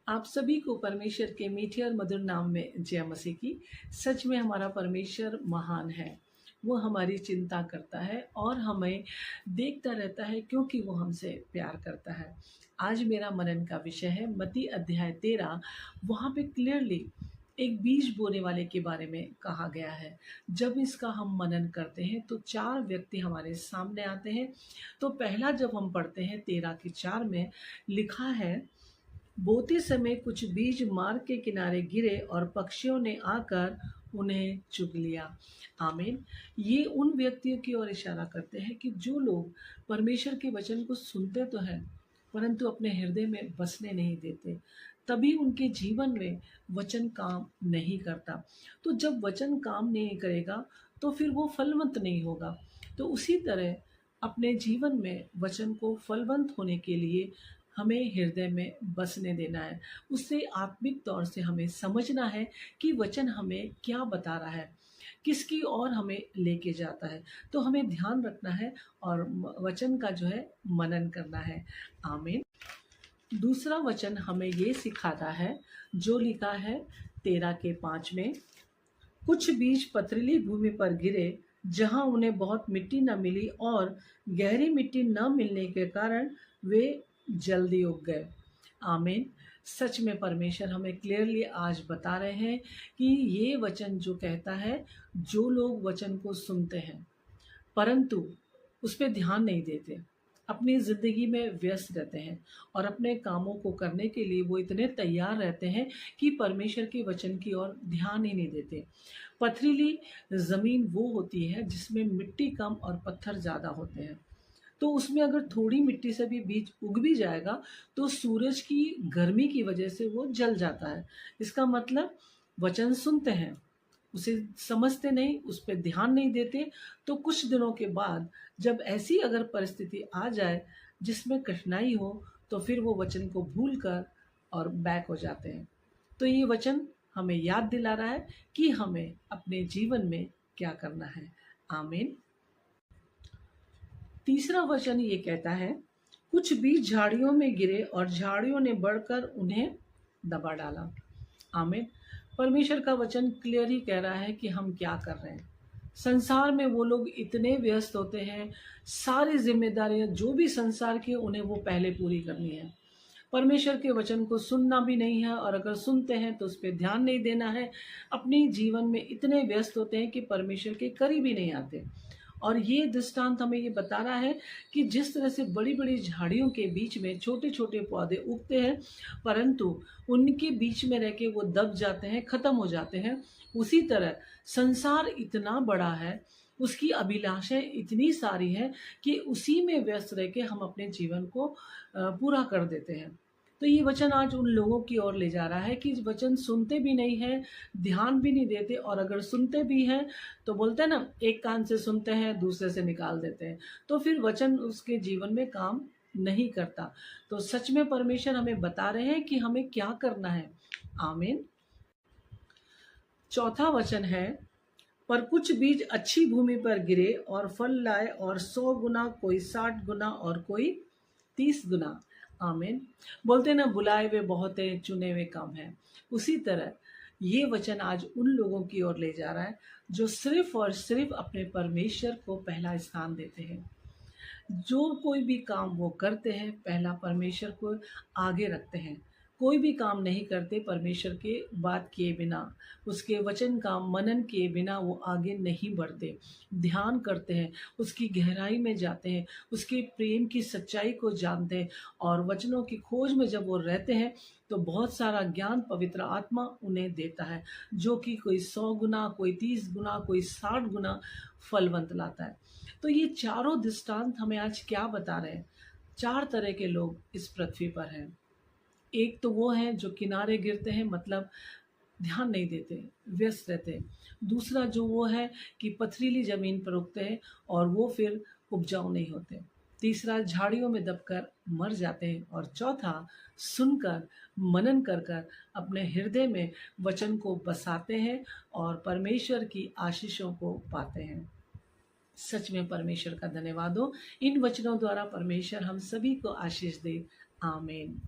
आप सभी को परमेश्वर के मीठे और मधुर नाम में जय मसीह की। सच में हमारा परमेश्वर महान है। वो हमारी चिंता करता है और हमें देखता रहता है क्योंकि वो हमसे प्यार करता है। आज मेरा मनन का विषय है मत्ती अध्याय 13। वहाँ पे क्लियरली एक बीज बोने वाले के बारे में कहा गया है। जब इसका हम मनन करते हैं तो 4 व्यक्ति हमारे सामने आते हैं। तो पहला जब हम पढ़ते हैं 13 की 4 में लिखा है, बोते समय कुछ बीज मार्ग के किनारे गिरे और पक्षियों ने आकर उन्हें चुग लिया। आमीन। ये उन व्यक्तियों की ओर इशारा करते हैं कि जो लोग परमेश्वर के वचन को सुनते तो हैं परंतु अपने हृदय में बसने नहीं देते, तभी उनके जीवन में वचन काम नहीं करता। तो जब वचन काम नहीं करेगा तो फिर वो फलवंत नहीं होगा। तो उसी तरह अपने जीवन में वचन को फलवंत होने के लिए हमें हृदय में बसने देना है। उससे आत्मिक तौर से हमें समझना है कि वचन हमें क्या बता रहा है, किसकी ओर हमें लेके जाता है। तो हमें ध्यान रखना है और वचन का जो है मनन करना है। आमीन। दूसरा वचन हमें ये सिखाता है जो लिखा है 13 के 5 में, कुछ बीज पथरीली भूमि पर गिरे जहां उन्हें बहुत मिट्टी न मिली और गहरी मिट्टी न मिलने के कारण वे जल्दी उग गए। आमीन। सच में परमेश्वर हमें क्लियरली आज बता रहे हैं कि ये वचन जो कहता है, जो लोग वचन को सुनते हैं परंतु उस पर ध्यान नहीं देते, अपनी ज़िंदगी में व्यस्त रहते हैं और अपने कामों को करने के लिए वो इतने तैयार रहते हैं कि परमेश्वर के वचन की ओर ध्यान ही नहीं देते। पथरीली ज़मीन वो होती है जिसमें मिट्टी कम और पत्थर ज़्यादा होते हैं। तो उसमें अगर थोड़ी मिट्टी से भी बीज उग भी जाएगा तो सूरज की गर्मी की वजह से वो जल जाता है। इसका मतलब वचन सुनते हैं, उसे समझते नहीं, उस पर ध्यान नहीं देते, तो कुछ दिनों के बाद जब ऐसी अगर परिस्थिति आ जाए जिसमें कठिनाई हो तो फिर वो वचन को भूल कर और बैक हो जाते हैं। तो ये वचन हमें याद दिला रहा है कि हमें अपने जीवन में क्या करना है। आमीन। तीसरा वचन ये कहता है, कुछ बीज झाड़ियों में गिरे और झाड़ियों ने बढ़कर उन्हें दबा डाला। आमीन। परमेश्वर का वचन क्लियर ही कह रहा है कि हम क्या कर रहे हैं। संसार में वो लोग इतने व्यस्त होते हैं, सारी जिम्मेदारियां जो भी संसार की उन्हें वो पहले पूरी करनी है। परमेश्वर के वचन को सुनना भी नहीं है और अगर सुनते हैं तो उस पर ध्यान नहीं देना है। अपने जीवन में इतने व्यस्त होते हैं कि परमेश्वर के करीब ही नहीं आते। और ये दृष्टांत हमें ये बता रहा है कि जिस तरह से बड़ी बड़ी झाड़ियों के बीच में छोटे छोटे पौधे उगते हैं परंतु उनके बीच में रह के वो दब जाते हैं, खत्म हो जाते हैं, उसी तरह संसार इतना बड़ा है, उसकी अभिलाषाएं इतनी सारी हैं कि उसी में व्यस्त रह के हम अपने जीवन को पूरा कर देते हैं। तो ये वचन आज उन लोगों की ओर ले जा रहा है कि वचन सुनते भी नहीं हैं, ध्यान भी नहीं देते, और अगर सुनते भी हैं तो बोलते हैं ना, एक कान से सुनते हैं दूसरे से निकाल देते हैं, तो फिर वचन उसके जीवन में काम नहीं करता। तो सच में परमेश्वर हमें बता रहे हैं कि हमें क्या करना है। आमीन। चौथा वचन है, पर कुछ बीज अच्छी भूमि पर गिरे और फल लाए और 100 गुना, कोई 60 गुना और कोई 30 गुना। आमीन। बोलते ना, बुलाए हुए बहुत हैं, चुने हुए कम हैं। उसी तरह ये वचन आज उन लोगों की ओर ले जा रहा है जो सिर्फ और सिर्फ अपने परमेश्वर को पहला स्थान देते हैं। जो कोई भी काम वो करते हैं पहला परमेश्वर को आगे रखते हैं। कोई भी काम नहीं करते परमेश्वर के बात किए बिना, उसके वचन का मनन किए बिना वो आगे नहीं बढ़ते। ध्यान करते हैं, उसकी गहराई में जाते हैं, उसके प्रेम की सच्चाई को जानते हैं और वचनों की खोज में जब वो रहते हैं तो बहुत सारा ज्ञान पवित्र आत्मा उन्हें देता है, जो कि कोई 100 गुना, कोई 30 गुना, कोई 60 गुना फलवंत लाता है। तो ये चारों दृष्टांत हमें आज क्या बता रहे हैं? 4 तरह के लोग इस पृथ्वी पर हैं। एक तो वो हैं जो किनारे गिरते हैं, मतलब ध्यान नहीं देते, व्यस्त रहते हैं। दूसरा जो वो है कि पथरीली ज़मीन पर उगते हैं और वो फिर उपजाऊ नहीं होते। तीसरा झाड़ियों में दबकर मर जाते हैं और चौथा सुनकर, मनन कर कर अपने हृदय में वचन को बसाते हैं और परमेश्वर की आशीषों को पाते हैं। सच में परमेश्वर का धन्यवाद हो। इन वचनों द्वारा परमेश्वर हम सभी को आशीष दे। आमीन।